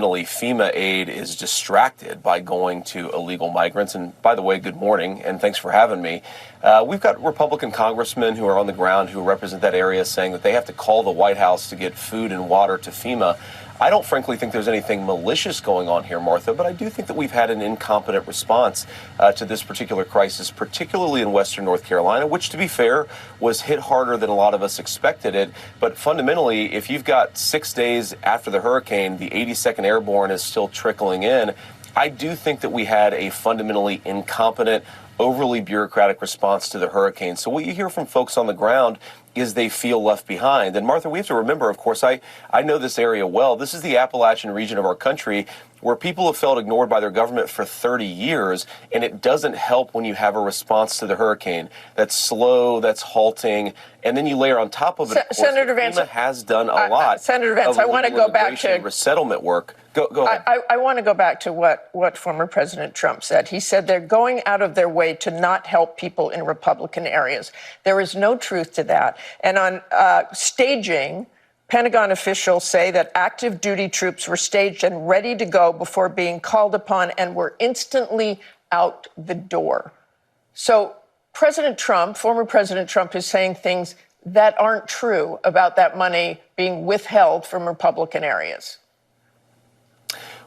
FEMA aid is distracted by going to illegal migrants. And by the way, good morning, and thanks for having me. We've got Republican congressmen who are on the ground who represent that area saying that they have to call the White House to get food and water to FEMA. I don't frankly think there's anything malicious going on here, Martha, but I do think that we've had an incompetent response to this particular crisis, particularly in Western North Carolina, which, to be fair, was hit harder than a lot of us expected it. But fundamentally, if you've got 6 days after the hurricane, the 82nd Airborne is still trickling in, I do think that we had a fundamentally incompetent, overly bureaucratic response to the hurricane. So what you hear from folks on the ground is they feel left behind. And Martha, we have to remember, of course, I know this area well. This is the Appalachian region of our country where people have felt ignored by their government for 30 years, and it doesn't help when you have a response to the hurricane that's slow, that's halting, and then you layer on top of it, of course, Senator Vance has done a lot. Senator Vance, I want to go back to resettlement work. Go ahead. I want to go back to what former President Trump said. He said they're going out of their way to not help people in Republican areas. There is no truth to that. And on staging, Pentagon officials say that active duty troops were staged and ready to go before being called upon and were instantly out the door. So President Trump, former President Trump, is saying things that aren't true about that money being withheld from Republican areas.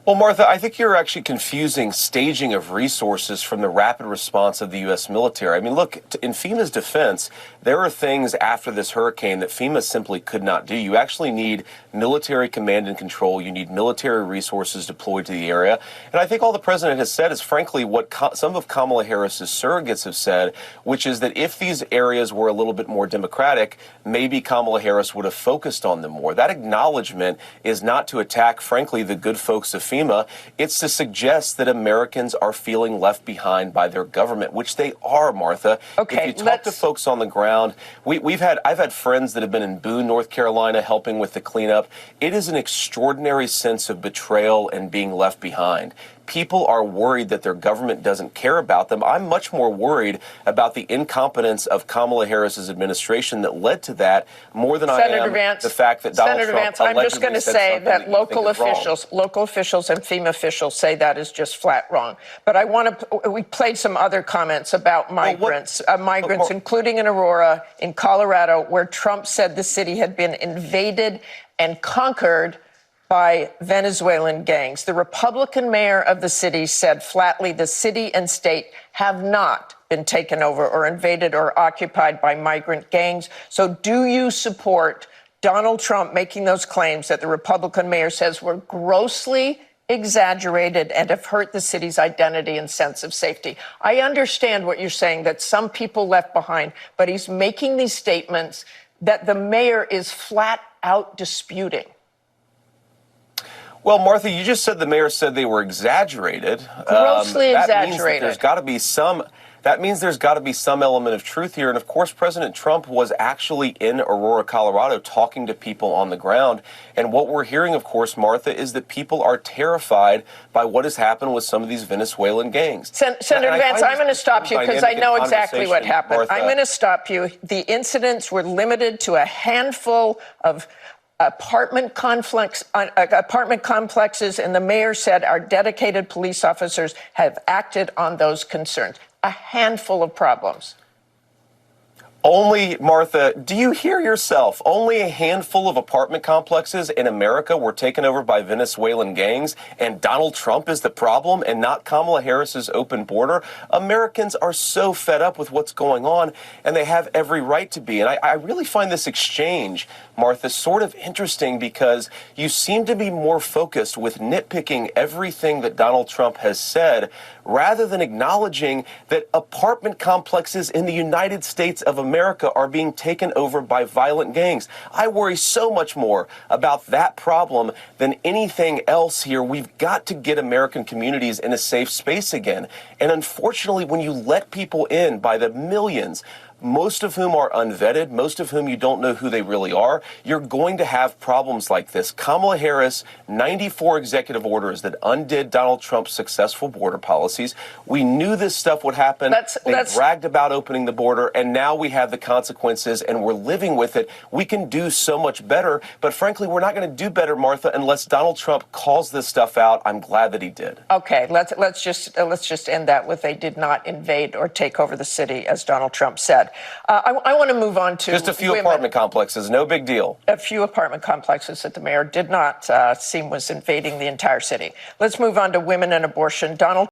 Well, Martha, I think you're actually confusing staging of resources from the rapid response of the U.S. military. I mean, look, in FEMA's defense, there are things after this hurricane that FEMA simply could not do. You actually need military command and control. You need military resources deployed to the area. And I think all the president has said is, frankly, what some of Kamala Harris's surrogates have said, which is that if these areas were a little bit more democratic, maybe Kamala Harris would have focused on them more. That acknowledgement is not to attack, frankly, the good folks of FEMA. It's to suggest that Americans are feeling left behind by their government, which they are, Martha. Okay, if you talk to folks on the ground, I've had friends that have been in Boone, North Carolina, helping with the cleanup. It is an extraordinary sense of betrayal and being left behind. People are worried that their government doesn't care about them. I'm much more worried about the incompetence of Kamala Harris's administration that led to that more than I am the fact that Donald Senator Trump Vance, I'm just going to say that local officials and FEMA officials say that is just flat wrong. But we played some other comments about migrants, including in Aurora, in Colorado, where Trump said the city had been invaded and conquered by Venezuelan gangs. The Republican mayor of the city said flatly the city and state have not been taken over or invaded or occupied by migrant gangs. So do you support Donald Trump making those claims that the Republican mayor says were grossly exaggerated and have hurt the city's identity and sense of safety? I understand what you're saying, that some people left behind, but he's making these statements that the mayor is flat out disputing. Well, Martha, you just said the mayor said they were exaggerated. Grossly exaggerated. That means there's got to be some element of truth here. And of course, President Trump was actually in Aurora, Colorado, talking to people on the ground. And what we're hearing, of course, Martha, is that people are terrified by what has happened with some of these Venezuelan gangs. Senator Vance, I'm going to stop you because I know exactly what happened. Martha. I'm going to stop you. The incidents were limited to a handful of apartment complexes, and the mayor said our dedicated police officers have acted on those concerns. A handful of problems. Only, Martha, do you hear yourself? Only a handful of apartment complexes in America were taken over by Venezuelan gangs, and Donald Trump is the problem and not Kamala Harris's open border? Americans are so fed up with what's going on, and they have every right to be. And I really find this exchange, Martha, sort of interesting because you seem to be more focused with nitpicking everything that Donald Trump has said rather than acknowledging that apartment complexes in the United States of America are being taken over by violent gangs. I worry so much more about that problem than anything else here. We've got to get American communities in a safe space again. And unfortunately, when you let people in by the millions, most of whom are unvetted, most of whom you don't know who they really are, you're going to have problems like this. Kamala Harris, 94 executive orders that undid Donald Trump's successful border policies. We knew this stuff would happen. They bragged about opening the border, and now we have the consequences, and we're living with it. We can do so much better, but frankly, we're not going to do better, Martha, unless Donald Trump calls this stuff out. I'm glad that he did. Okay, let's just end that with they did not invade or take over the city, as Donald Trump said. I want to move on to just a few women. Apartment complexes, no big deal. A few apartment complexes that the mayor did not seem was invading the entire city. Let's move on to women and abortion. Donald